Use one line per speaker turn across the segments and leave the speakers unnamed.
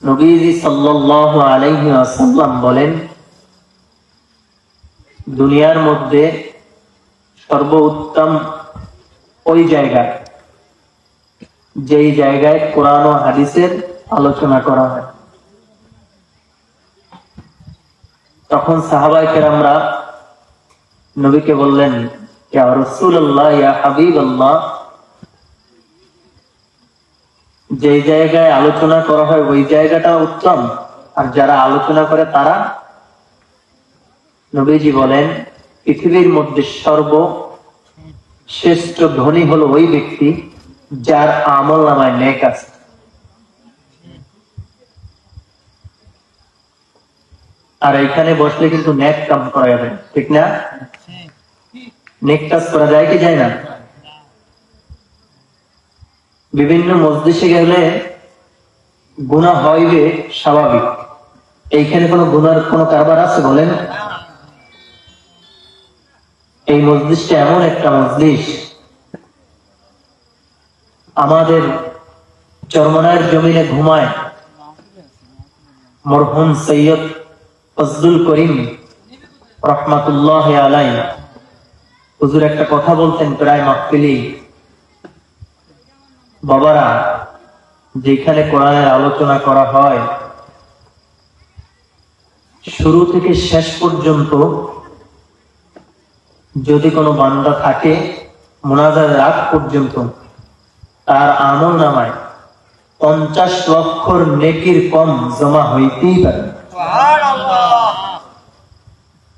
নবীজি সাল্লাল্লাহু আলাইহি ওয়াসাল্লাম বলেন, দুনিয়ার মধ্যে সর্বোত্তম ওই জায়গা যেই জায়গায় কোরআন ও হাদিসের আলোচনা করা হয়। তখন সাহাবায়ে কেরামরা নবীকে বললেন, ইয়া রাসূলুল্লাহ, ইয়া হাবিবাল্লাহ, যে জায়গায় আলোচনা করা হয় ওই জায়গাটা উত্তম, আর যারা আলোচনা করে তারা? নবীজি বলেন, পৃথিবীর মধ্যে সর্বশ্রেষ্ঠ ধনী হলো ওই ব্যক্তি যার আমল নামায় নেক আছে। আর এখানে বসলে কিন্তু নেক কাম করা যাবে, ঠিক না? নেক কাজ করা যায় কি যায় না? বিভিন্ন মজলিসে গেলে গুনাহ হইবে স্বাভাবিক। এইখানে কোনো গুনার কোনো কারবার আছে বলেন? এই মজলিসটা এমন একটা মজলিস, আমাদের চরমনায়ের জমিনে ঘুমায় মরহুম সৈয়দ ফজলুল করিম রহমাতুল্লাহ আলাইহি, হুজুর একটা কথা বলতেন প্রায় মাহফিলেই, বাবারা, যেখানে কোরআনের আলোচনা করা হয় শুরু থেকে শেষ পর্যন্ত যদি কোনো বান্দা থাকে মুনাজাতের আগ পর্যন্ত, তার আমল নামায় 50 লক্ষর নেকির কম জমা হইতেই পারে।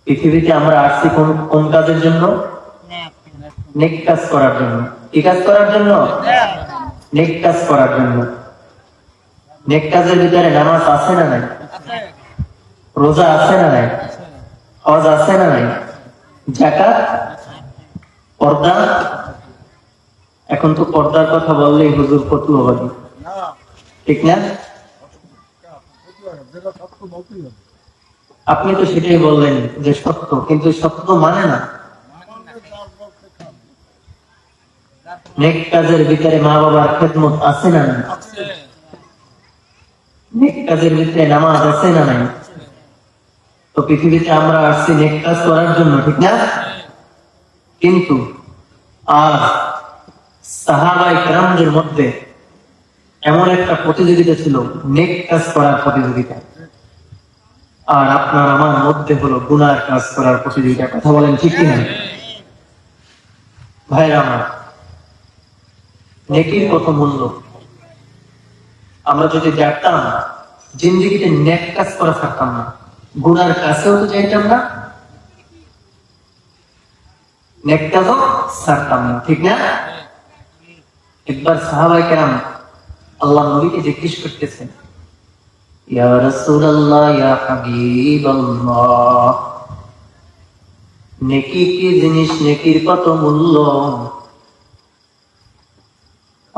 পৃথিবীতে আমরা আসছি কোন কাজের জন্য? নেক কাজ করার জন্য। কি কাজ করার জন্য? নেক কাজ করার জন্য। নেক কাজের ভিতরে নামাজ আছে না নাই? রোজা আছে না নাই? হজ আছে না নাই? যাকাত, পর্দা। এখন তো পর্দার কথা বললেই হুজুর ফতুয়াবাদী, ঠিক না? আপনি তো সেটাই বললেন যে সত্য, কিন্তু সত্য মানে না। নেক কাজের ভিতরে মা বাবার খেদমত আছে না নাই? নেক কাজের ভিতরে নামাজ আছে না নাই? তো পৃথিবীতে আমরা আসছি নেক কাজ করার জন্য, ঠিক না? কিন্তু আর সাহাবায়ে কেরামদের মধ্যে এমন একটা প্রতিযোগিতা ছিল, নেক কাজ করার প্রতিযোগিতা, আর আপনার আমার মধ্যে হলো গুনার কাজ করার প্রতিযোগিতা। কথা বলেন ঠিক কিনা? ভাইরা আমার, নেকির কত মূল্য আমরা যদি জানতাম, জিন্দেগিতে নেক কাজ করা থাকতাম না, গুনার কাছেও তো যাইতাম না, নেক কাজও ছাড়তাম না, ঠিক না? একবার সাহাবায়ে কেরাম আল্লাহ নবীকে জিজ্ঞেস করতেছেন, ইয়া রাসূলুল্লাহ, ইয়া হাবিবাল্লাহ, নেকি কি জিনিস, নেকির কত মূল্য?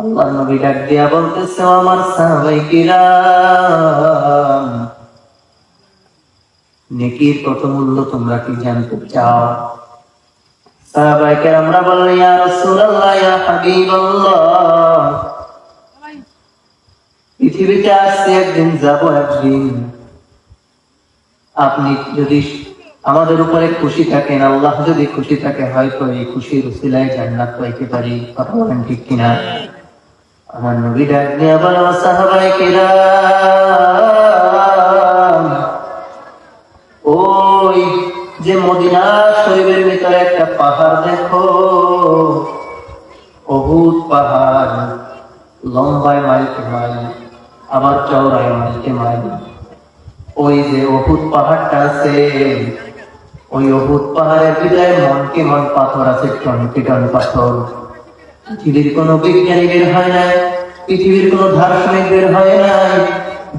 আল্লাহ নবী ডাক দিয়া বলতেছে, আমার সাহাবায়ে কিরাম, নেকির কত মূল্য তোমরা কি জানতে চাও? সাহাবায়ে কেরামরা বললেন, ইয়া রাসূলুল্লাহ, ইয়া হাবিবাল্লাহ, পৃথিবীতে আসছে একদিন, যাব একদিন, আপনি যদি আমাদের উপরে খুশি থাকেন, আল্লাহ যদি খুশি থাকে, হয়তো এই খুশির উসিলায় জান্নাত পাইতে পারি। কথা বলেন ঠিক কিনা? আমার নবী ডাক দিয়া বলে, সাহাবায়ে কিরাম, ওই যে মদিনা শরীফের ভিতরে একটা পাহাড় দেখো, উহুদ পাহাড়, লম্বায় মাইলকে মাইল, আবার চওড়ায় মাইলকে মাইল। ওই যে উহুদ পাহাড়টা আছে, ওই উহুদ পাহাড়ের ভিতরে মনকে মন পাথর আছে, টনকে টন পাথর। পৃথিবীর কোন বিজ্ঞানী বের হয় নাই, পৃথিবীর কোন দার্শনিক বের হয় নাই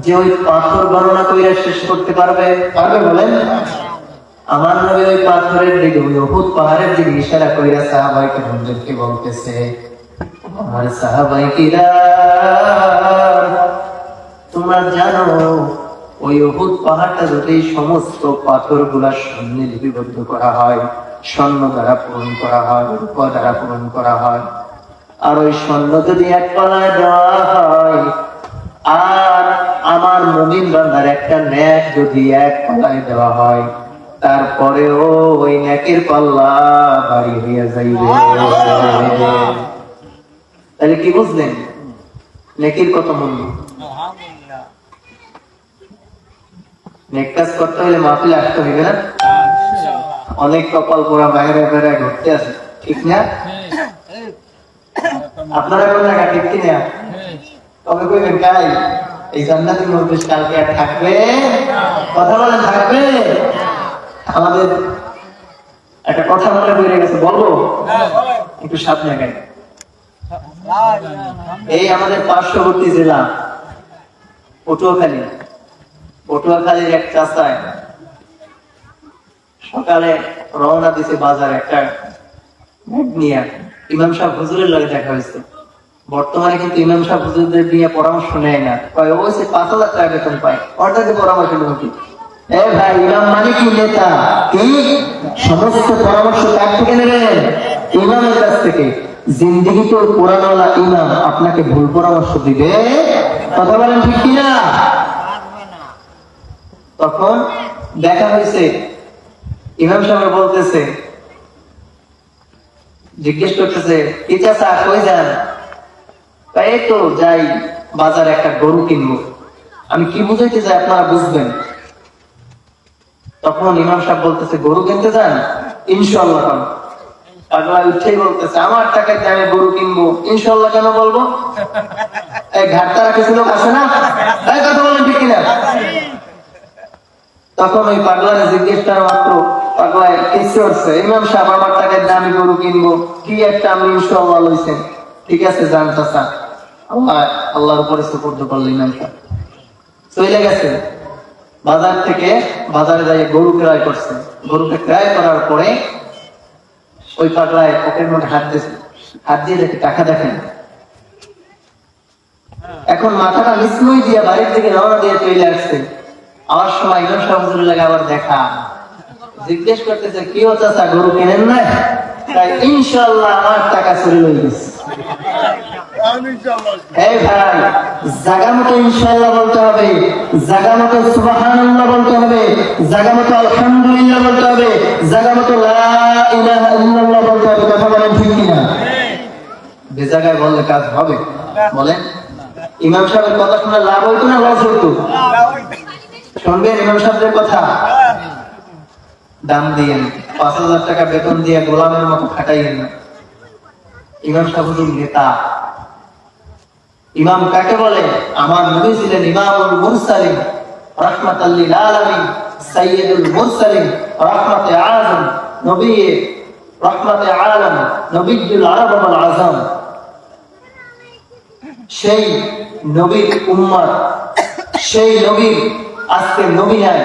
যে ওই পাথর গণনা করে শেষ করতে পারবে বলেন? আমার নবী ওই পাথরের দিকে, ওই উহুদ পাহাড়ের দিকে ইশারা কইরা সাহাবায়ে কেরামদেরকে বলতেছে, আমার সাহাবায়ে কিরাম, তোমরা জানো ওই উহুদ পাহাড়টা যদি সমস্ত পাথরগুলা স্বর্ণে লিপিবদ্ধ করা হয়, স্বর্ণ দ্বারা পূরণ করা হয়, রূপা দ্বারা পূরণ করা হয়, আর ওই স্বর্ণ যদি এক পাল্লায় দেওয়া হয়, আর আমার মুমিন বান্দার একটা নেক যদি এক পাল্লায় দেওয়া হয়, তারপরেও ওই নেকের পাল্লা ভারী হইয়া যাইবে। তাহলে কি বুঝলেন নেকির কত মূল্য? নেক কাজ করতে হলে মাহফিলে আসতে হইবে না? অনেক কপাল পোড়া বাইরে বাইরে ঘুরতে আছে, ঠিক না? আপনারা কোন জায়গা ঠিক কিনা? তবে কইবেন গাই এই জান্নাতের মধ্যে কালকে আর থাকবে? কথা বলেন থাকবে? আমাদের একটা কথা মনে পড়ে গেছে, বলবো? একটু সামনে গাই। এই আমাদের পার্শ্ববর্তী জেলা পটুয়াখালী, পটুয়াখালীর এক চাচায় সকালে রওনা দিছে বাজার একটা নিয়ে, ইমাম সাহেব হুজুরের লগে দেখা হয়েছে। বর্তমানে কিন্তু ইমাম সাহেব হুজুরদের নিয়ে পরামর্শ নেয় না, কয় ও সে 5,000 টাকা বেতন পায়, অর্থাৎ পরামর্শ নেব কি? এ ভাই, ইমাম মানে কি নেতা? কি সমস্ত পরামর্শ কার থেকে নেবেন? ইমামের কাছ থেকে। জিন্দেগি তো কোরআনওয়ালা ইমাম আপনাকে ভুল পরামর্শ দিবে, কথা বলেন ঠিক কিনা? তখন দেখা হয়েছে, ইমাম সাহেব বলতেছে, জিজ্ঞেস করতেছে, কি চাচা কই যান? এই তো যাই বাজারে একটা গরু কিনবো। আমি কি বুঝাইতে চাই আপনারা বুঝবেন। তখন ইমাম সাহেব বলতেছে, গরু কিনতে যান? ইনশাআল্লাহ। পাগলা উঠেই বলতেছে, আমার টাকায় দিয়ে আমি গরু কিনবো, ইনশাআল্লাহ কেন বলবো? এই ঘাটতারা কিছু লোক আছে না, তাই কথা বলেন ঠিক কিনা? তখন ওই পাগলারে জিজ্ঞেস করা মাত্র পাগলায় কেসে উঠছে, ইমাম সাহেব আমার টাকায় দিয়ে আমি গরু কিনবো, কি একটা আমি ইনশাআল্লাহ লইছেন, ঠিক আছে যান চাচা। আল্লাহর উপরে সুপর্দ করলেন। ইমাম সাহেব চলে গেছে বাজার থেকে, বাজারে যাই গরু ক্রয় করছে। গরুকে ক্রয় করার পরে ওই পাগলায় পকেটের মধ্যে হাত দিয়েছে, হাত দিয়ে দেখে টাকা দেখেন। এখন মাথাটা মিসমই দিয়ে বাড়ির দিকে রওনা দিয়ে চলে আসছে। আমার সময় ইমাম সাহেব হুজুরের লাগে আবার দেখা, জিজ্ঞেস করতেছে, কি হচ্ছে চাচা গরু কেনেন না? তাই ইনশাআল্লাহ আমার টাকা চুরি হয়ে গেছে। এই ভাই, জায়গা মতো ইনশাআল্লাহ বলতে হবে, জায়গা মতো সুবহানাল্লাহ বলতে হবে, জায়গা মতো আলহামদুলিল্লাহ বলতে হবে, জায়গা মতো লা ইলাহা ইল্লাল্লাহ বলতে হবে। কথা বলেন ঠিক কিনা? বেজায়গায় বললে কাজ হবে? বলেন। ইমাম সাহেবের কথা শুনে লাভ হইতো না লস হইতো? শুনবেন ইমাম সাহেবের কথা, দাম দিয়েন, 5,000 টাকা বেতন দিয়ে গোলামের মতো খাটাইয়েন না। ইমাম সাহেব হুজুর নেতা। ইমাম কাকে বলে? আমার নবী ছিলেন ইমামুল মুরসালিন, রাহমাতাল লিল আলামিন, সাইয়্যিদুল মুরসালিন, রাহমাতে আযম, নবী রাহমাতে আলাম, নবিয়্যুল আরব ওয়াল আযম। সেই নবীর উম্মত, সেই নবীর আজকে নবী নাই,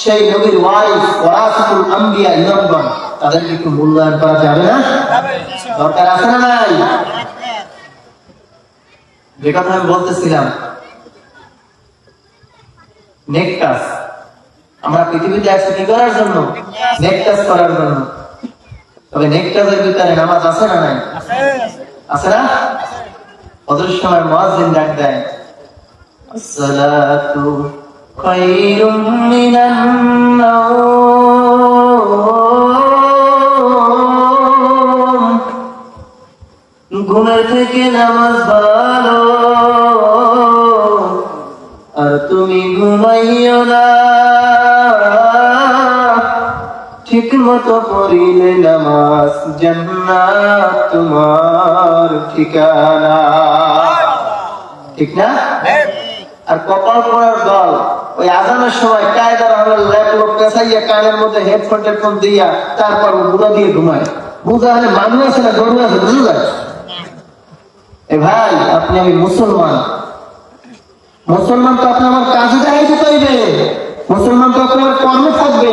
সেই নবীর ওয়ারিস ওয়ারাসাতুল আম্বিয়া ইমামগণ, তাদেরকে একটু মূল্যায়ন করা যাবে না? দরকার আছে না নাই? যে কথা আমি বলতেছিলাম, নেক কাজ। আমরা পৃথিবীতে আসছি কি করার জন্য? নেক কাজ করার জন্য। তবে নেক কাজের ভিতরে নামাজ আছে না নাই? আছে না? ওদের সময় মুয়াজ্জিন ডাক দেয়, আসসালাতু খায়রুম মিনান নাওম, ঘুমের থেকে নামাজ ভালো, আর তুমি ঘুমাইও না, ঠিক মতো পড়িলে নামাজ, জান্নাত তোমার ঠিকানা। ঠিক না? আর কপাল পড়ার দল ওই আজানের সময় কায়দার হলো ল্যাপটপ পেছাইয়া কানের মধ্যে হেডফোন টেডফোন দিয়া তারপর বুড়া দিয়ে ঘুমায়। বুঝা হলে মানুষ আছে না গরু আছে, বুঝে যায়। এ ভাই, আপনি আমি মুসলমান, মুসলমান তো আপনি আমার কাজে দেখাইতে পারবে, মুসলমান তো আপনার কর্মে থাকবে।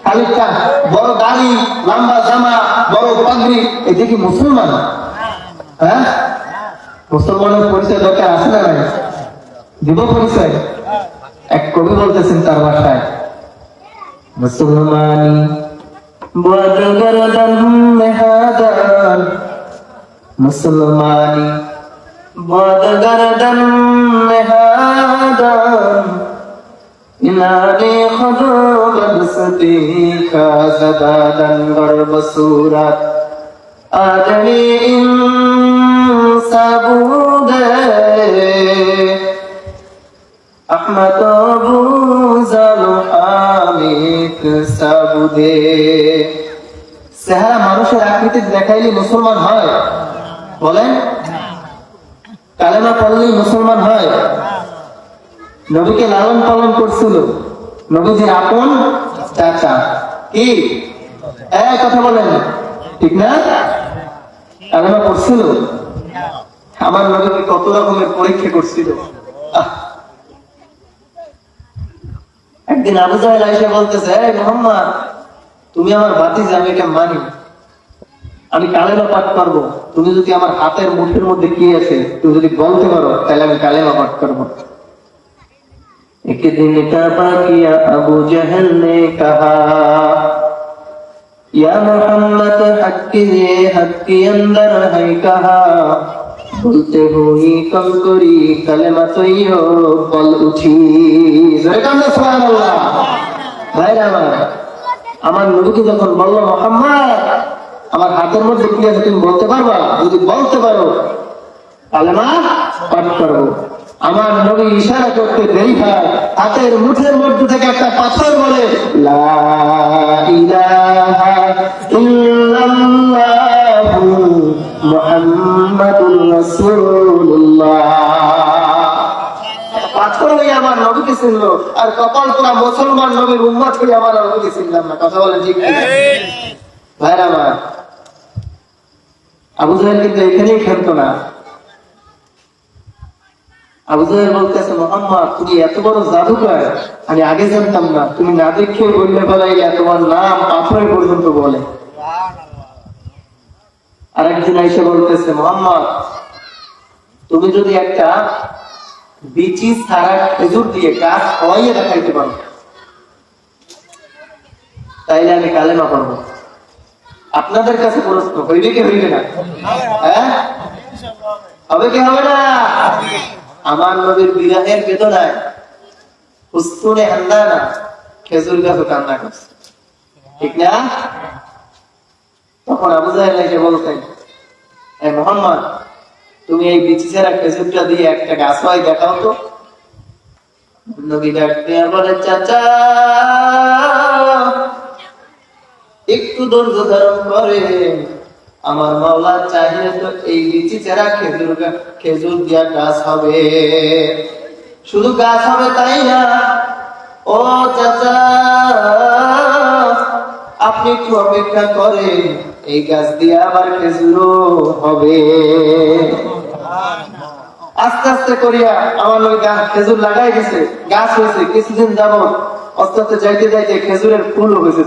খালিদটা বড় দাড়ি, লম্বা জামা, বড় পাগড়ি, এটা কি মুসলমান? হ্যাঁ, মুসলমানের পরিচয় দরকার আছে না নাই? দিব পরিচয়। এক কবি বলতেছেন তার ভাষায়, মুসলমানি বদগরদন মেহাদান मुसलमानी बदगर्दन नहादन इनाने खुदो बदसती का ज़दादन गर्ब सूरत आदमी इंसाबूदे अहमद बुज़ल हामिद साबुदे। চেহারা মানুষের আকৃতি দেখাইলে মুসলমান হয়? বলেন, কালেমা পড়লেই মুসলমান হয়? নবীকে লালন পালন করছিল নবীজির আপন চাচা, কি কথা বলেন ঠিক না? কালেমা পড়ছিল। আমার নবীকে কত রকমের পরীক্ষা করছিল। একদিন আবু জাহেল এসে বলতেছে, এই মুহাম্মদ, তুমি আমার ভাতিজা, আমি এটা মানি, আমি কালেমা পাঠ করবো, তুমি যদি আমার হাতের মুঠের মধ্যে কি আছে তুমি যদি বলতে পারো তাহলে আমি কালেমা পাঠ করবো। एक दिन तबा किया अबू जहल ने कहा, या मोहम्मद हक के अंदर है कहा, बोलते हुई कम करी कलेमा तो यो बल उठी। सुबहानाल्लाह। ভাইরা আমার নবীকে যখন বলল, মুহাম্মদ আমার হাতের মধ্যে কি আছে তুমি বলতে পারবা? যদি বলতে পারো কালেমা পাঠ করবো। আমার নবী ইশারা করতে দেরি হয়, হাতের মুঠের মধ্যে থেকে একটা পাথর বলে, লা ইলাহা ইল্লাল্লাহু মুহাম্মাদুর রাসূলুল্লাহ। পাথর হয়ে আমার নবীকে চিনলো, আর কপাল পোড়া মুসলমান নবীর উম্মত হয়ে আমার নবীকে চিনলাম না। কথা বলেন ঠিক না? ভাইরা আমার, আবু জাহেল কিন্তু এখানেই খেলতো না। আবু জাহেল বলতেছে, মুহাম্মদ তুমি এত বড় জাদুকর, আমি আগে জানতাম না, তুমি না দেখে বললে বলাই তোমার নাম পাথর পর্যন্ত বলে। আরেকদিন এসে বলতেছে, মুহাম্মদ তুমি যদি একটা বিচি ছাড়া খেজুর দিয়ে গাছ খাওয়াইয়ে দেখাইতে পারো তাইলে আমি কালেমা পড়বো। আপনাদের কাছে প্রশ্ন, হইবে কি হইবে না? হ্যাঁ, হবে কি হবে না? আমার নবীর বিরহের বেদনায় হুসনে হান্দানা খেজুর গাছও কান্না করছে, ঠিক না? তখন আবু জাহেল এসে বলতেন, এই মুহাম্মদ তুমি এই বিচি ছাড়া খেজুরটা দিয়ে একটা গাছ হয় দেখাও তো। নবী ডাকতে বলে, চাচা একটু ধৈর্য ধারণ করে, আমার মাওলা চাইলে তো এই বিচি ছাড়া খেজুর দিয়া গাছ হবে। শুধু গাছ হবে তাই না, ও চাচা আপনি একটু অপেক্ষা করেন, এই গাছ দিয়ে আবার খেজুরও হবে। আস্তে আস্তে করিয়া আমার ওই খেজুর লাগাই গেছে, গাছ হয়েছে। কিছুদিন যাবত আস্তে আস্তে যাইতে যাইতে খেজুরের ফুল হয়েছে।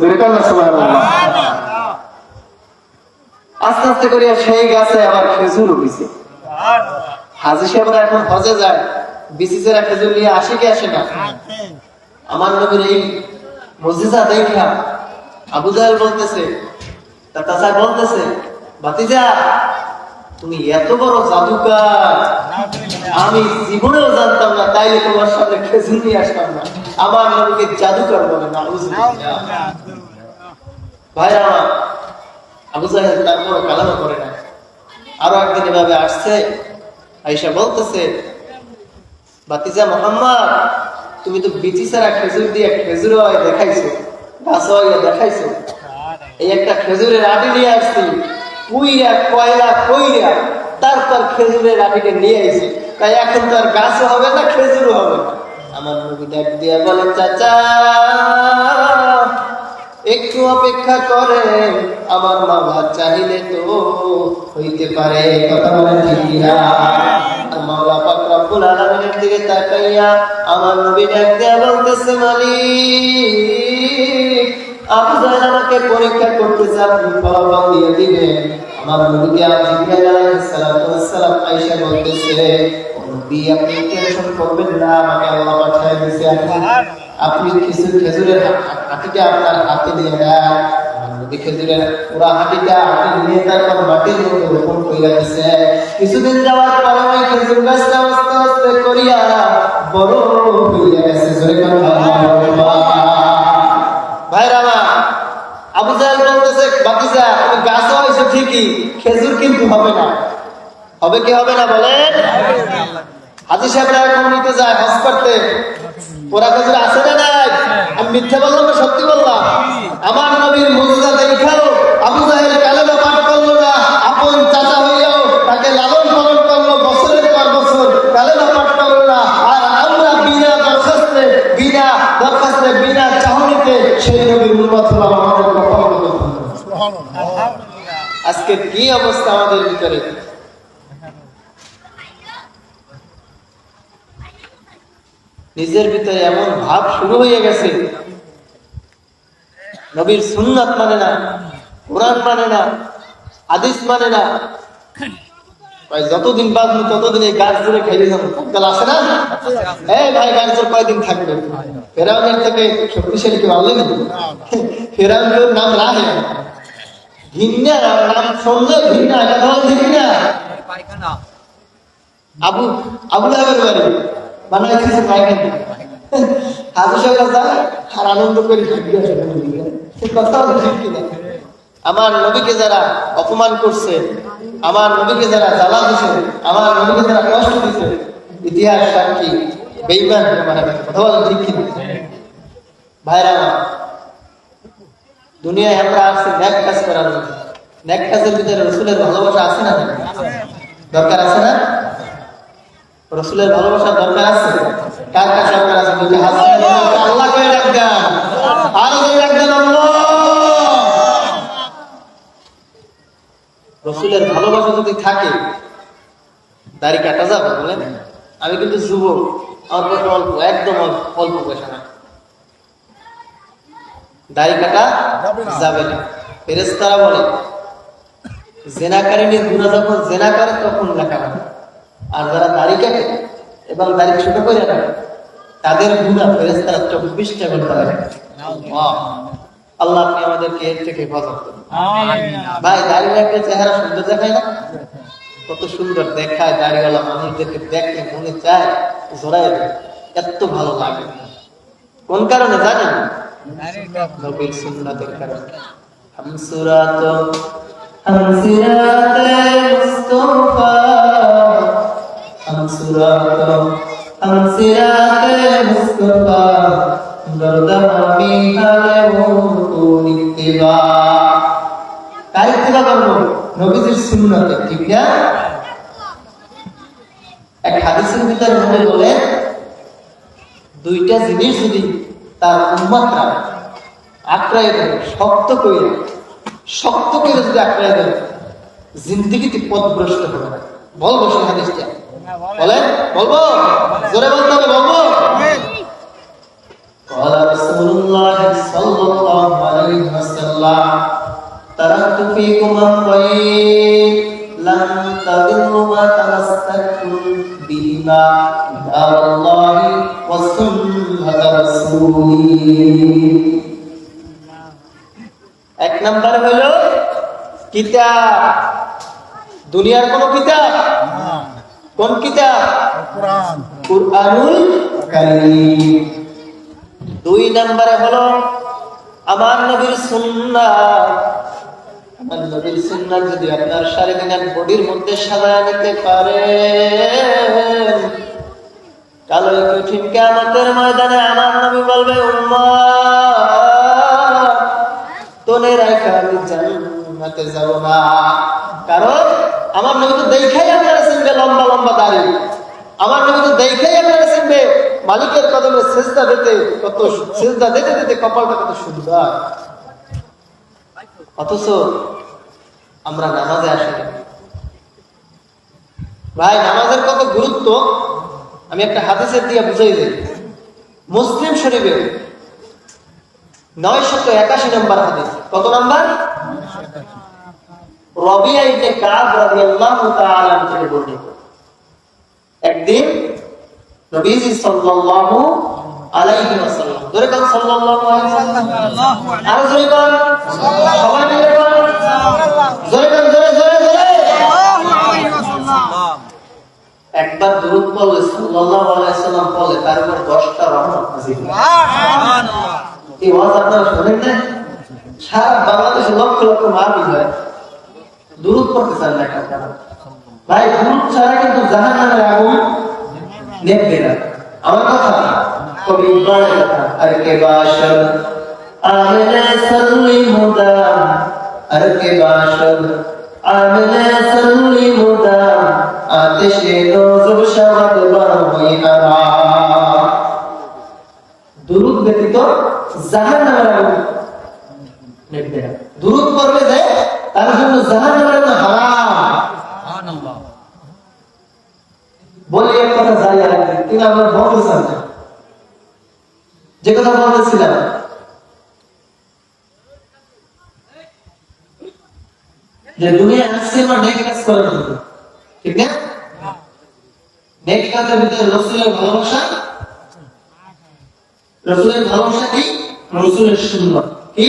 সুবহানাল্লাহ। আস্তে আস্তে করিয়া সেই গাছে আবার খেজুর হয়েছে। হাজী সাহেবরা এখন হজে যায়, বিচিছেরা খেজুর নিয়ে আসে কি আসে না? আমার নবীর এই মুজিজা দেখা আবু জাহেল বলতেছে, চাচা বলতেছে, ভাতিজা তুমি এত বড় জাদুকর আমি জীবনেও জানতাম না, তাইলে তোমার সামনে খেজুর নিয়ে আসতাম না। আমার নবীকে জাদুকর বলে না। ভাইরা আমার, আবু জাহেল তারপর কালামা করে না। আরো একদিন এভাবে আসছে, আয়েশা বলতেছে, ভাতিজা মুহাম্মদ তুমি তো বিচি ছাড়া খেজুর দিয়ে খেজুর হয় দেখাইছো, গাছ হয় দেখাইছো, এই একটা খেজুরের আটি নিয়ে আসছি, কুইরা কয়লা কইরা তারপর খেজুরের আটিকে নিয়ে আইছি, তাই এখন তো আর গাছও হবে না খেজুরও হবে না। আমার নবী ডাক দিয়া বলে, চাচা একটু অপেক্ষা করে, আমার মা ভাত চাইলে তো হইতে পারে। কথা বলে ঠিক না? মাওলা পাক রব্বুল আলামিনের দিকে তাকাইয়া আমার নবী ডাক দিয়া বলতেছে, মালিক আবু জাহেল আমাকে পরীক্ষা করতেছে, আপনি ফলাফল দিয়ে দিবেন। আমার নবীকে জিবরাইল আলাইহিস সালাতু ওয়াস সালাম আয়েশা বলতেছে, নবী আপনি টেনশন করবেন না, আমাকে আল্লাহ পাঠিয়ে দিয়েছে, আপনি কিছু খেজুরের আটিটা আপনার হাতে দিয়ে দেন। নবী খেজুরের পুরা হাঁটিটা হাঁটি নিয়ে তারপর মাটির মধ্যে রোপণ কইরা দিছে। কিছুদিন যাওয়ার পরে ওই খেজুর গাছটা আস্তে আস্তে করিয়া বড় হইয়া গেছে। জোরে কথা ভাইরা আমার, আবু জাহেল বলতেছে, বাতিজা তুমি গাছ হয়েছে ঠিকই, খেজুর কিন্তু হবে না। হবে কি হবে না বলেন? হাজী সাহেবরা এখন নিতে যায় হজ করতে, ওরা খেজুর আছে না নাই? আমি মিথ্যা বললাম না সত্যি বললাম? আমার নবীর মুজিজা দেখাও আবু জাহেল কালেমা পাঠ করলো না, আপন চাচা হইয়াও তাকে লালন পালন করলো বছরের পর বছর, কালেমা পাঠ করলো না। আর আমরা বিনা দরখাস্তে বিনা চাহনিতে সেই নবীর উম্মত হলাম। আমাদের কপাল আজকে কি অবস্থা আমাদের ভিতরে! নিজের ভিতরে এমন ভাব শুরু হয়ে গেছে, নবীর সুন্নাত মানে না, কোরআন মানে না, হাদিস মানে না। যতদিন বাঁচবো ততদিন এই গাছ ধরে খাইলে যাবো। আছে না? এই ভাই গাছ ধরে কয়দিন থাকবে? ফেরাউনের থেকে শক্তিশালী কেউ আনলে না। ফেরাউনের নাম রাখে ঘৃণা, নাম শুনলে ঘৃণা, ঘৃণা। আবু লাহেবের বাড়ি বানাই কিছু পায়খানা, হাজু সাহেব যায় আর আনন্দ করে কথা ঠিক কিনা? আমার নবীকে যারা অপমান করছে, আমার নবীকে যারা জ্বালা দিছে, আমার নবীকে যারা কষ্ট দিছে, ইতিহাস সাক্ষী বেঈমান কথা বলেন ঠিক কিনা? ভাইরা দুনিয়ায় আমরা আসছি ন্যাক কাজ করার জন্য। ন্যাক কাজের ভিতরে রসুলের ভালোবাসা আছে না? দরকার আছে না? রসুলের ভালোবাসার দরকার আছে? কার কার দরকার আছে? আল্লাহ করে ডাকবেন, আর ডাকবেন আল্লাহ। রসুলের ভালোবাসা যদি থাকে, দাড়ি কাটা যাবে বলেন? আমি কিন্তু যুবক, আমার পয়সা অল্প, একদম অল্প পয়সা না, দাড়ি কাটা যাবে না। ফেরেশতারা বলে জেনাকারিনীর গুনাহ যখন জেনা করে তখন লেখা হবে, আর যারা দাড়ি কাটে এবং দাড়ি ছোট করে রাখে তাদের গুনাহ ফেরেশতারা 24টা ঘন্টা রাখে। আল্লাহ আপনি আমাদেরকে এর থেকে হেফাজত করুন। ভাই দাড়ি রাখলে চেহারা সুন্দর দেখায় না? কত সুন্দর দেখায় দাড়িওয়ালা মানুষদেরকে, দেখলে মনে চায় জড়াই দেয়, এত ভালো লাগে। কোন কারণে জানেন? নবীর সুন্নাতের কারণে। নবীজির সুন্নাতে, ঠিক না? এক হাদিসের ভিতরে নবী বলে দুইটা জিনিস যদি তার উম্মতরা আঁকড়ায় দেয়, শক্ত করে যদি আঁকড়ায় দেয়, জিন্দেগিতে পথভ্রষ্ট হবে না। বলবো সেই হাদিসটা? বলেন, বলবো? জোরে বলতে হবে, বলবো? قال رسول الله صلى الله عليه وسلم تركت فيكم أمرين لن تضلوا ما تمسكتم بهما كتاب الله وسنة رسوله। এক নাম্বার হলো কিতাব, দুনিয়ার কোন কিতাব? কোন কিতাব? কুরআনুল কারীম। দুই নম্বরে হলো আমার নবীর সুন্নাত। আমার নবীর সুন্নাত যদি আপনার সারাদিনের বডির মধ্যে সাজায় নিতে পারেন, কালো কঠিন কিয়ামতের ময়দানে আমার নবী বলবে উম্মত তোনে রাখা আমি জান্নাতে যাব না। কারণ আমার নবী তো দেখাই আপনারা চিনবে লম্বা লম্বা দাড়ি, আমার নবী তো দেখাই আপনারা চিনবে মালিকের কদমে সিজদা দিতে, কত সিজদা দিতে দিতে কপালটা কত সুন্দর। অথচ আমরা নামাজে আসি না। ভাই নামাজের কত গুরুত্ব আমি একটা হাদিসের দিয়ে বুঝাই দিই। মুসলিম শরীফে 981 নম্বর হাদিস। কত নাম্বার? রবিয়া ইবনে কাব রাদিয়াল্লাহু তাআলা থেকে বর্ণিত। একদিন নবীজি সাল্লাল্লাহু আলাইহি ওয়াসাল্লাম জোরে কোন সাল্লাল্লাহু আলাইহি ওয়াসাল্লাম, আর জোরে কোন সবাই মিলে কোন জোরে কোন জোরে জোরে জোরে সাল্লাল্লাহু আলাইহি ওয়াসাল্লাম। একবার দুরূদ পড়লে সাল্লাল্লাহু আলাইহি ওয়াসাল্লাম বলে তার উপর 10টা রহমত নাযিল হয়। সুবহানাল্লাহ। এই ওয়াজ আপনারা শুনেন না? সারা বাংলাদেশে লক্ষ লক্ষ মাহফিল হয়, দুরূদ পড়তে চান না কেন ভাই? দুরূদ ছাড়া কিন্তু জাহান্নামের আগুন নেভবে না। আমার কথা কবি ইকবালের কথা, আর কে বাশর আমলে সল্লি মুদাম, আর কে বাশর আমলে সল্লি মুদাম, আতিশে রোজ শাবাত বারোই আরাম। দুরূদ ব্যতীত জাহান্নামের আগুন নেভবে না। দুরূদ পড়বে যে তার জন্য জাহান্নামের আগুন হারাম। সুবহানাল্লাহ। বলি এক কথা যাই আর কিন্তু আমরা বলতে চান না, যে কথা বলতেছিলাম যে দুনিয়া আসছে আমার নেক কাজ করার জন্য, ঠিক না? নেক কাজের ভিতরে রাসূলের ভালোবাসা, রাসূলের ভালোবাসা কি? রাসূলের সুন্নাত কি?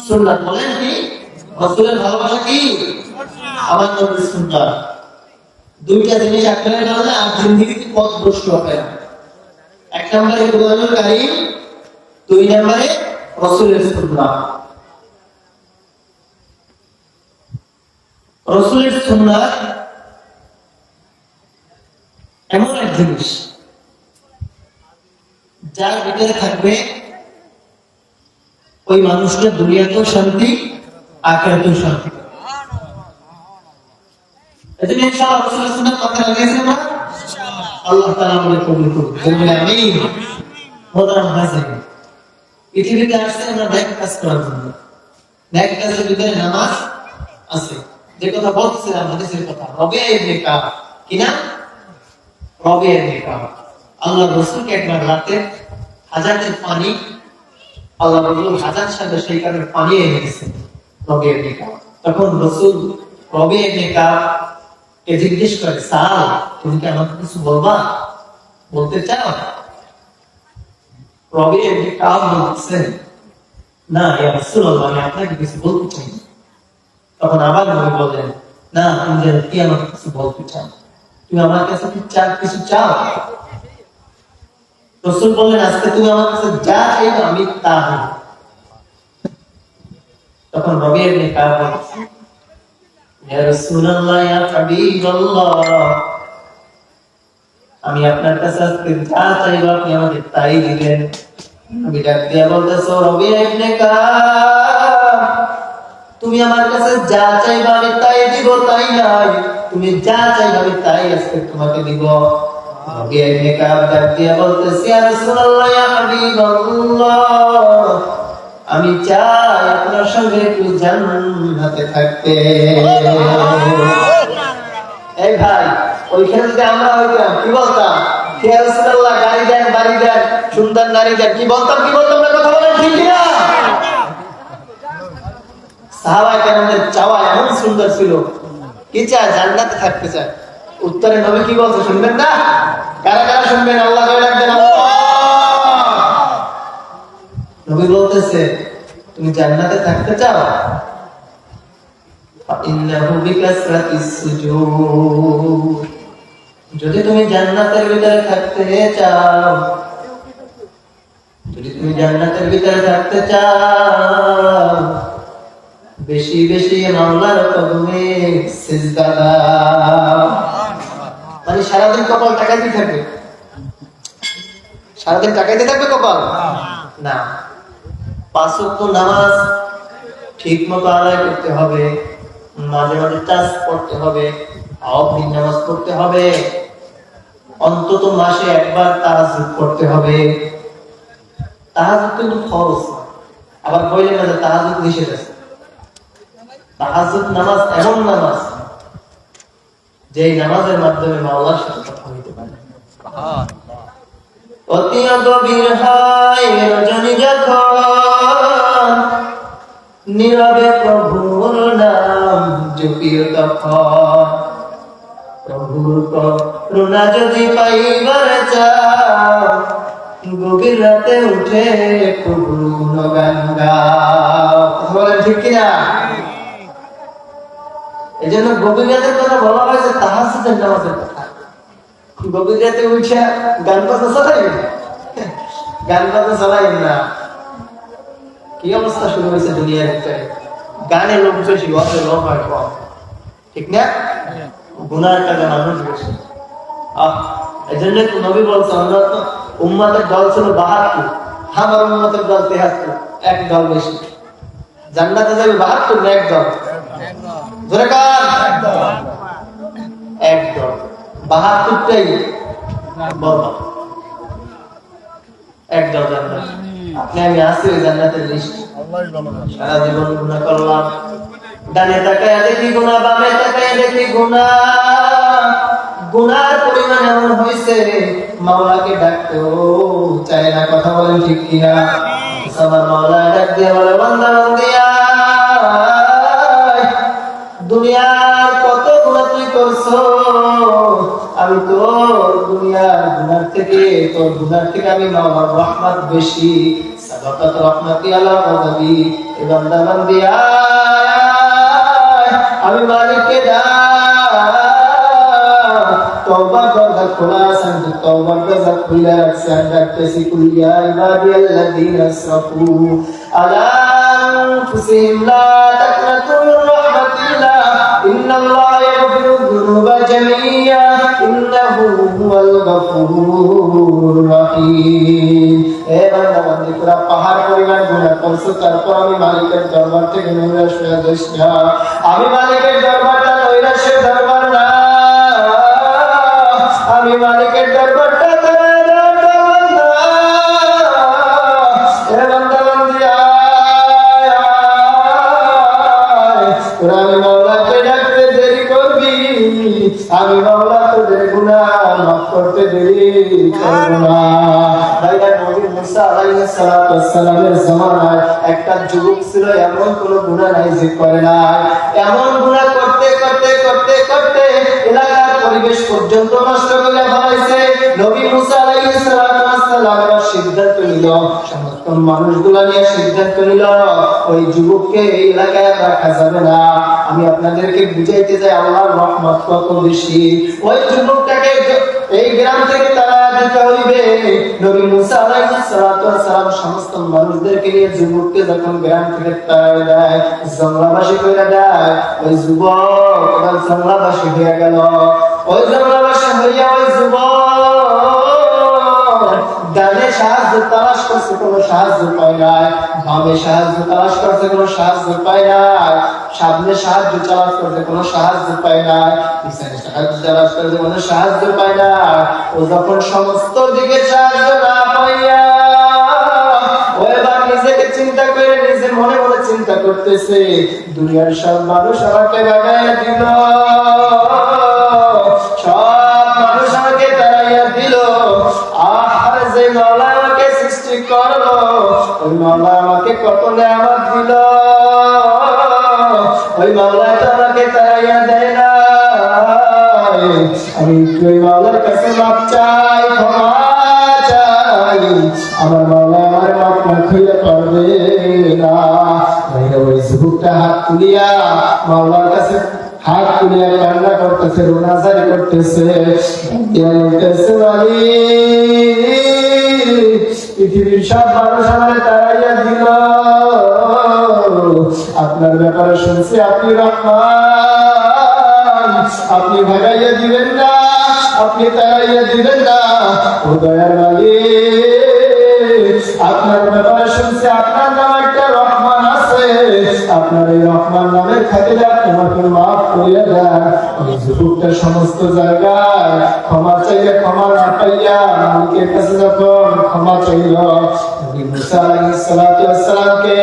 সুন্নাত বলেন কি? রাসূলের ভালোবাসা কি? আমার নবীর সুন্নাত। দুইটা জিনিস একসাথে করলে আর জিন্দেগিতে পথ ভ্রষ্ট হবে না। এক নম্বরে কোরআনুল কারীম, দুই নম্বরে রাসূলের সুন্নাহ। রাসূলের সুন্নাহ এমন এক জিনিস যার ভিতরে থাকবে ওই মানুষটা দুনিয়াতেও শান্তি, আখিরাতেও শান্তি। এজন্য ইনশাআল্লাহ রাসূলের সুন্নাহ মানতে লাগিয়েছি না? আল্লাহ তাআলা আমাদের কবুল করুন, বলুন আমিন। মোহতারাম হাজির, পৃথিবীতে আসছে আমরা নেক কাজ করার জন্য। নেক কাজের ভিতরে নামাজ আছে। যে কথা বলছিলাম হাদিসের কথা, রবিয়া ইবনে কাব, কি না? রবিয়া ইবনে কাব আল্লাহ রাসূলকে একবার রাতে হাজারের পানি, আল্লাহ রাসূল হাজার সাথে সেই কারণে পানি এনে দিয়েছেন রবিয়া ইবনে কাব। তখন রাসূল রবিয়া ইবনে কাব কে জিজ্ঞেস করে, সাল তুমি কি আমাকে কিছু বলবা, বলতে চাও? রবিয়া ইবনে কাব বলছেন, না ইয়া রাসূলুল্লাহ, আমি আপনাকে কিছু বলতে চাই। তখন আবার নবী বললেন, না তুমি যেন কি আমাকে কিছু বলতে চাও, তুমি আমার কাছে কিছু চাও? রাসূল বললেন, আজকে তুমি আমার কাছে যা চাইবে আমি তা দেব। তখন রবিয়া ইবনে কাব বলছেন, ইয়া রাসূলুল্লাহ, ইয়া হাবিবাল্লাহ, আমি আপনার কাছে আজকে যা চাইবো আপনি আমাকে তাই দিবেন। আমি ডাক দিয়া বলতেছো, রবিয়া ইবনে কাব, তুমি আমার কাছে যা চাইবা আমি তাই দিব, তাই নাই, তুমি যা চাইবা আমি তাই আজকে তোমাকে দিব। রবিয়া ইবনে কাব ডাক দিয়া বলতেছে, ইয়া রাসূলুল্লাহ, ইয়া হাবিবাল্লাহ, আমি চাই আপনার সঙ্গে একটু জান্নাতে থাকতে। এই ভাই, ওইখানে যদি আমরা হইতাম কি বলতাম? ইয়া রাসূলুল্লাহ, গাড়ি দেন, বাড়ি দেন, সুন্দর নারী দেন, কি বলতাম? কি বলতাম না? কথা বলেন ঠিক না? সাহাবায়ে কেরামদের চাওয়া এমন সুন্দর ছিল, কি চায়? জান্নাতে থাকতে চায়। উত্তরে নবী কি বলছে শুনবেন না? কারা কারা শুনবেন? আল্লাহ জয় রাখবেন। নবী বলতেছে, তুমি জান্নাতে থাকতে চাও? ইন্নাহু বিকাসরাতিস সুজুদ, যদি তুমি জান্নাতের ভিতরে থাকতে চাও, যদি তুমি জান্নাতের ভিতরে থাকতে চাও, বেশি বেশি আল্লাহর কদমে সিজদা দাও। মানে সারাদিন কপাল টাকাইতে থাকবে, সারাদিন টাকাইতে থাকবে কপাল না। 5 ওয়াক্ত নামাজ ঠিক মতো আদায় করতে হবে, মাঝে মাঝে টাচ পড়তে হবে, অফিন নামাজ পড়তে হবে, অন্তত মাসে একবার তাহাজ্জুদ পড়তে হবে। তাহাজ্জুদ কিন্তু ফরজ, আবার কইলে না যে তাহাজ্জুদ নিষেধ আছে। তাহাজ্জুদ নামাজ এমন নামাজ যে নামাজের মাধ্যমে আল্লাহর সাথে কথা বলতে পারে। অতি গভীর হয় রজনী যখন, নীরবে প্রভুর নাম জপিও তখন, প্রভুর করুণা যদি পাইবার চাও, গভীর রাতে উঠে গুণগান গাও। কথা বলেন ঠিক কিনা? এই জন্য গভীর রাতের কথা বলা হয়েছে তাহাজ্জুদের নামাজের কথা। গভীর রাতে উঠে গান বাজনা চালাইবেন, গান বাজনা চালাইবেন না। কি অবস্থা শুরু হয়েছে দুনিয়ার ভিতরে, গানে লোক বেশি, অথচ লোক হয় কম, ঠিক না? গুনার কাজে মানুষ বেশি। এই জন্য তো নবী বলছে আমরা তো উম্মতের দল ছিল ৭২, আমার উম্মতের দল ৭৩, এক দল বেশি। জান্নাতে যাবে ৭২ না এক দল? জোরে কার? এক দল। ৭২টাই বরবাদ, এক দল জান্নাত। আপনি আমি আছি ওই জান্নাতের লিস্ট। সারা জীবন গুনাহ করলাম, ডানে তাকায় দেখি গুনাহ, বামে তাকায় দেখি গুনাহ, গুনার পরিমাণ এমন হয়েছে মাওলাকে ডাকতেও চায় না। কথা বলেন ঠিক কিনা? আমার মাওলা ডাক দিয়ে বলে, বান্দা বান্দিয়া, দুনিয়ার কত গুনাহ তুই করছো, আমি তোর দুনিয়ার গুনাহ থেকে, তোর গুনাহ থেকে আমি মাওলার রহমত বেশি। সাবাকাত রহমতি আলা গাদাবি। এ বান্দা বান্দিয়া, আমি মালিককে তওবা দরজা খোলা আছে, তওবার দরজা খুলে রাখছে। ডাকতেছি, কুল ইয়া ইবাদিয়াল্লাযীনা আসরাফু আলা আনফুসিহিম লা তাকনাতু মির রাহমাতিল্লাহ ইন্নাল্লাহা ইয়াগফিরুয যুনুবা জামিআ ইন্নাহু হুয়াল গফুরুর রহিম। এ বান্দা বান্দি, তোরা পাহাড় পরিমাণ গুনাহ করছো, তারপর আমি মালিকের দরবার থেকে নৈরাশ হয়ে যাস না। আমি মালিকের দরবারটা নৈরাশের দরবার না, আমি মালিকের দরবারটা আমি মাওলাকে ডাকতে দেরি করবি, আমি মাওলা তোদের গুনাহ মাফ করতে দেরি করব না। ভাইরা, নবী মুসা আলাইহিস সালাতু ওয়াস সালামের জামানায় একটা যুবক ছিল, এমন কোন গুনাহ নাই যে করে নাই। এমন গুনাহ করতে করতে করতে করতে এলাকার পরিবেশ পর্যন্ত নষ্ট করে ফেলাইছে। নবী মুসা আলাইহিস সালাতু ওয়াস সালাম সিদ্ধান্ত নিল, সমস্ত মানুষগুলা নিয়ে সিদ্ধান্ত নিল, ওই যুবককে এই এলাকায় রাখা যাবে না। আমি আপনাদেরকে বুঝাইতে চাই আল্লাহর রহমত কত বেশি। ওই যুবকটাকে এই গ্রাম থেকে তারা দিতে হইবে। নবী মুসা আলাইহিস সালাতু ওয়াস সালাম সমস্ত মানুষদেরকে নিয়ে যুবককে যখন গ্রাম থেকে তাড়ায় দেয়, জঙ্গলাবাসী করে দেয়, ওই যুবক এবার জঙ্গলাবাসী হয়ে গেল। ওই জঙ্গলাবাসী হইয়া ওই যুবক ডানে সাহায্য তালাশ করছে, কোনো সাহায্য পায় নাই। বামে সাহায্য তালাশ করছে, কোনো সাহায্য পায় নাই। সামনে সাহায্য তালাশ করছে, কোনো সাহায্য পায় নাই। পিছনে সাহায্য তালাশ করছে, কোনো সাহায্য পায় নাই। ও যখন সমস্ত দিকে সাহায্য না পাইয়া ও এবার নিজেকে চিন্তা করে, নিজে মনে মনে চিন্তা করতেছে, দুনিয়ার সব মানুষ আমাকে লাগাইয়া দিল, সব মানুষ আমাকে তাড়াইয়া দিল, আর যে মাওলা আমাকে সৃষ্টি করলো, ওই মাওলা আমাকে কত নিয়ামত দিল, ওই মাওলা তো আমাকে তাড়াইয়া দেয় না। আমি ওই মাওলার কাছে মাপ চাই, ক্ষমা চাই, আমার মাওলা আমার মাপ না খুলে পারবে না। ওই যুবকটা হাত তুলিয়া মাওলার কাছে হাত তুলিয়া কান্না করতেছে, রোনাজারি করতেছে, পৃথিবীর সব মানুষ আমাকে তাড়াইয়া দিল, আপনার ব্যাপারে শুনছি আপনি রহমান, আপনি ভাগাইয়া দিবেন না, আপনি তাড়াইয়া দিবেন না। ও দয়ার মালিক, আপনার ব্যাপারে শুনছি আপনার নাম একটা রহমান আছে, আপনার এই রহমান নামের খাতিরে আপনি আমাকে মাফ করিয়া দেন। ওই যুবকটা সমস্ত জায়গায় ক্ষমা চাইলে ক্ষমা না পাইয়া মালিকের কাছে যখন ক্ষমা চাইল, নবী মুসা আলাইহিস সালাতু ওয়াস সালামকে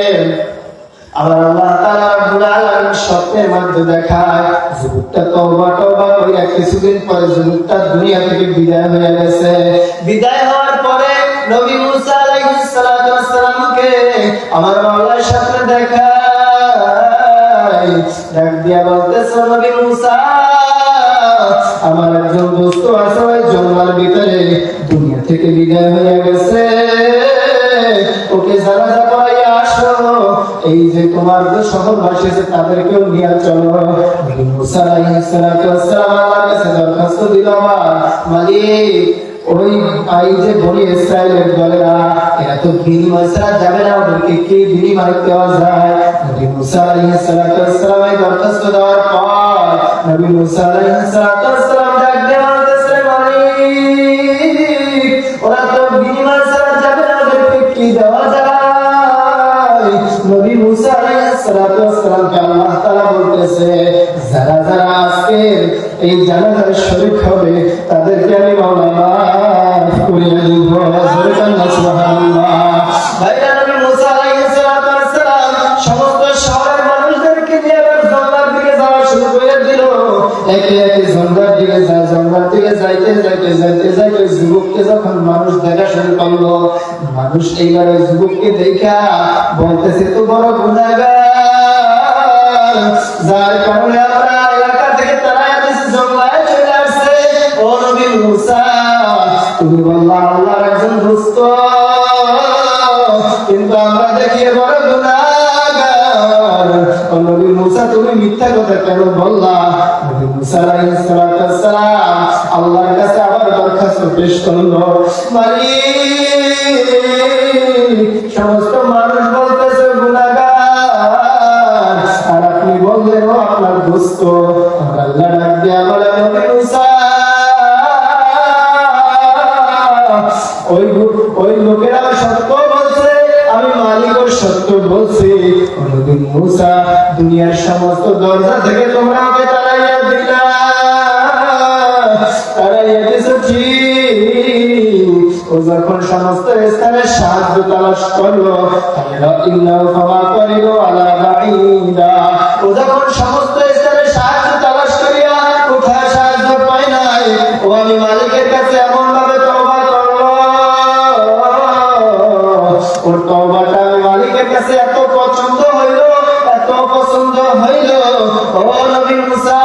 আবার আল্লাহ তাআলা রব্বুল আলামিন স্বপ্নের মধ্যে দেখায়, যুবকটা তওবা কইরা কিছুদিন পরে যুবকটা দুনিয়া থেকে বিদায় হয়ে গেছে। বিদায় হওয়ার পরে নবী মুসা আলাইহিস সালাতু ওয়াস সালামকে আমার মাওলার সাথে দেখায়, ডাক দিয়া বলতেছে, নবী মুসা
আমার একজন দোস্ত আছে ওই জঙ্গলের ভিতরে দুনিয়া থেকে বিদায় হয়ে গেছে, ওকে জানাজা পড়াইয়া আসো, এই যে তোমার যে শহরবাসী আছে তাদেরকেও নিয়ে চলো। নবী মুসা আলাইহিস সালাতু ওয়াস সালাম আল্লাহর কাছে দরখাস্ত দিল, মালিক ওই যে বনি ইসরায়েলের দলেরা এরা তো বিনিময় ছাড়া যাবে না, ওদেরকে কি বিনিময় দেওয়া যায়? নবী মুসা আলাইহিস সালাতু ওয়াস সালাম এই দরখাস্ত দেওয়ার পর নবী মুসা আলাইহিস সালাতু ওয়াস সালাম ডাক দিয়ে বলতেছে, মালিক ওরা তো বিনিময় ছাড়া যাবে না, ওদেরকে কি দেওয়া যায়? নবী মুসা আলাইহিস সালাতু ওয়াস সালামকে আল্লাহ তাআলা বলতেছে, যারা যারা আজকে এই জানাজার শরীক হবে তাদেরকে আমি মাওলা মাফ করিয়ে দিব। সুবহানাল্লাহ। ভাইরা, নবী মুসা আলাইহিস সালাতু ওয়াস সালাম সমস্ত শহরের মানুষদেরকে নিয়ে জঙ্গলের দিকে যাওয়া শুরু করে দিল। একে একে জঙ্গলের দিকে যায়, জঙ্গলের দিকে যাইতে যাইতে যাইতে যাইতে যুবককে যখন মানুষ দেখা শুরু করলো, মানুষ এইবার ওই যুবককে দেখা বলতেছে, তো বড় গুনাহগার, যার কারণে আমরা এলাকা থেকে তাড়াইয়া দিয়েছি, জঙ্গলে চলে আসছে। ও নবী মুসা, তুমি বললা আল্লাহর একজন দোস্ত, কিন্তু আমরা দেখি বড় গুনাহগার। ও নবী মুসা, তুমি মিথ্যা কথা কেন বললা? নবী মুসা আলাইহিস সালাতু ওয়াস সালাম আল্লাহর কাছে আবার দরখাস্ত পেশ করলো, মালিক সমস্ত মানুষ বলতেছে গুনাহগার, আর আপনি বললেন ও আপনার দোস্ত। আল্লাহ ডাক দিয়া বলে, নবী মুসা, ওই লোকেরা সত্য বলছে, আমি মালিকও সত্য বলছি। নবী মুসা, দুনিয়ার সমস্ত দরজা থেকে তোমরা আমাকে তাড়াইয়া দিলা, তাড়াইয়া দিছো ঠিক। ও যখন সমস্ত স্থানে সাহায্য তালাশ করলো, ও যখন সমস্ত স্থানে সাহায্য তালাশ করিয়া কোথায় সাহায্য পাই নাই, ও আমি মালিকের কাছে এমন ভাবে তওবা করলো, ওর তওবাটা আমি মালিকের কাছে এত পছন্দ হইল, এত পছন্দ হইল। ও নবী মুসা,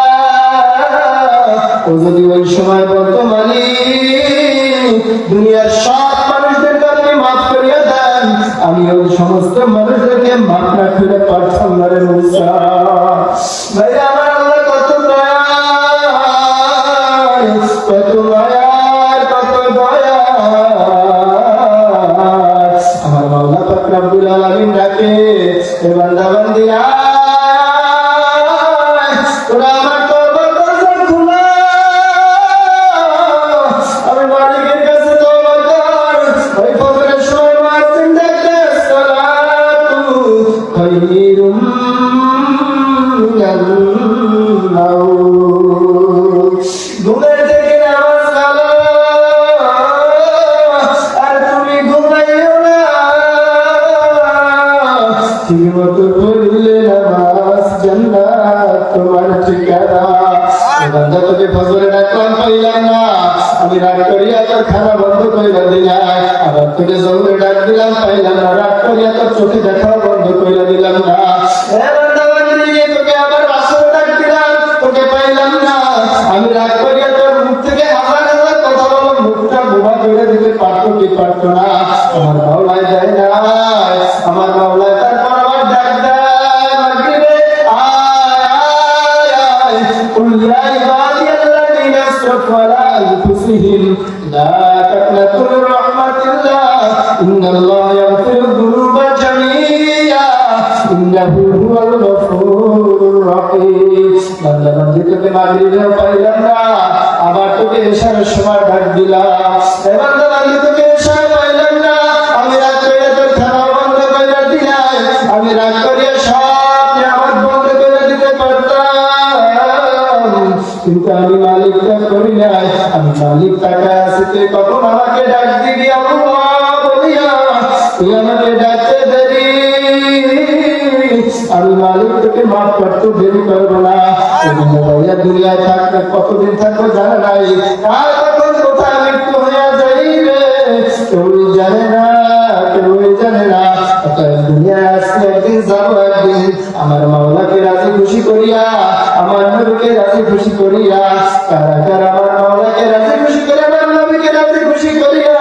ও যদি ওই সময় বলতো, মালিক দুনিয়ার সব মানুষদেরকে আপনি মাফ করিয়া দেন, আমি ওই সমস্ত মানুষদেরকে মাফ না করে পারতাম না রে মুসা। ভাই, আমার আল্লাহ কত দয়ার, কত দয়ার, কত দয়ার। আমার মাওলা পাক রব্বুল আলামিন ডাকে, এ বান্দা বান্দি আয়, তোরা আমার তওবার দরজা খোলা, আমি মালিকের কাছে তওবা কর। ওই ফজরের সময় মুয়াজ্জিন ডাকে, সালাতু খায়রুম মিনাল মাউত, ঘুমের থেকে নামাজ কালো, আর তুমি ঘুমাইও না, ঠিক মতো পড়লে নামাজ জান্নাত তোমার ঠিকানা। বান্দা, তোকে ফজরে ডাকলাম পাইলাম না, আমি রাগ করিয়া তোর খানা বন্ধ কইরা দিলাম, আবার তোকে জোরে ডাক দিলাম পাইলাম না, রাগ করিয়া তোর চোখে দেখা বন্ধ কইরা দিলাম না। বান্দা বান্দি, তোকে আবার আসর ডাক দিলাম, তোকে পাইলাম না, আমি রাগ করিয়া তোর মুখ থেকে হাজার হাজার কথা বলো, মুখটা বোমা করে দিতে পারতো কি পারতো না? আমার মাওলায় দেয় না, আমার মাওলায় তারপর আবার ডাক দেয়, মাগরিবে আয় আয় আয়, কুল ইয়া ইবাদিয়াল্লাযীনা আসরাফু আলা আনফুসিহিম লা তাকনাতু মির রাহমাতিল্লাহ, ইন্নাল্লাহা ইয়াগফিরুয যুনুবা জামিআ, ইন্নাহু হুয়াল গফুরুর রহিম। বান্দা বান্দি, তোকে মাগরিবেও পাইলাম না, আবার তোকে এশারের সময় ডাক দিলাম। বান্দা বান্দি, তোকে এশার পাইলাম না, আমি রাগ করিয়া তোর খানা বন্ধ কইরা দিলাই, আমি রাগ করিয়া সব নিয়ামত বন্ধ করে দিতে পারতাম, কিন্তু আমি মালিকটা করি নাই। আমি মালিক তাকায় আছি, তুই কখন আমাকে ডাক দিবি আল্লাহ বলিয়া, তুই আমাকে ডাকতে দেরি, আমি মালিক তোকে মাফ করতে দেরি করবো না। ভাইয়া, দুনিয়ায় থাকবে কতদিন থাকবো জানা নাই, কার কখন কোথায় মৃত্যু হইয়া যাইবে কেউই জানে না, কেউই জানে না। দুনিয়ায় আসলে একদিন যাবো, একদিন আমার মাওলাকে রাজি খুশি করিয়া, আমার নবীকে রাজি খুশি করিয়া কারা কারা আমার মাওলাকে রাজি খুশি করে আমার নবীকে রাজি খুশি করিয়া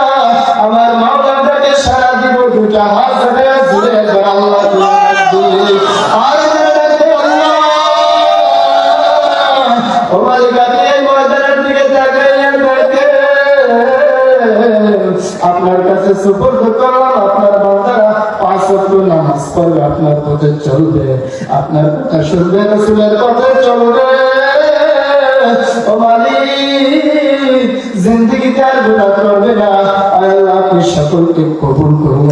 আমার মাওলার ডাকে সারা দিব দুটা হাত ধরে জুড়ে একবার আল্লাহ আর ও মালিক আপনি এই ময়দানের দিকে তাকাইয়া দেখেন আপনার কাছে সুপর্দ করলাম আপনার বান্দারা 5 ওয়াক্ত নামাজ পড়বে আপনার পথে চলবে আপনার কথা শুনবে রাসূলের পথে চলবে ও মালিক জিন্দেগিতে আর গুনাহ করবে না আল্লাহ আপনি সকলকে কবুল করুন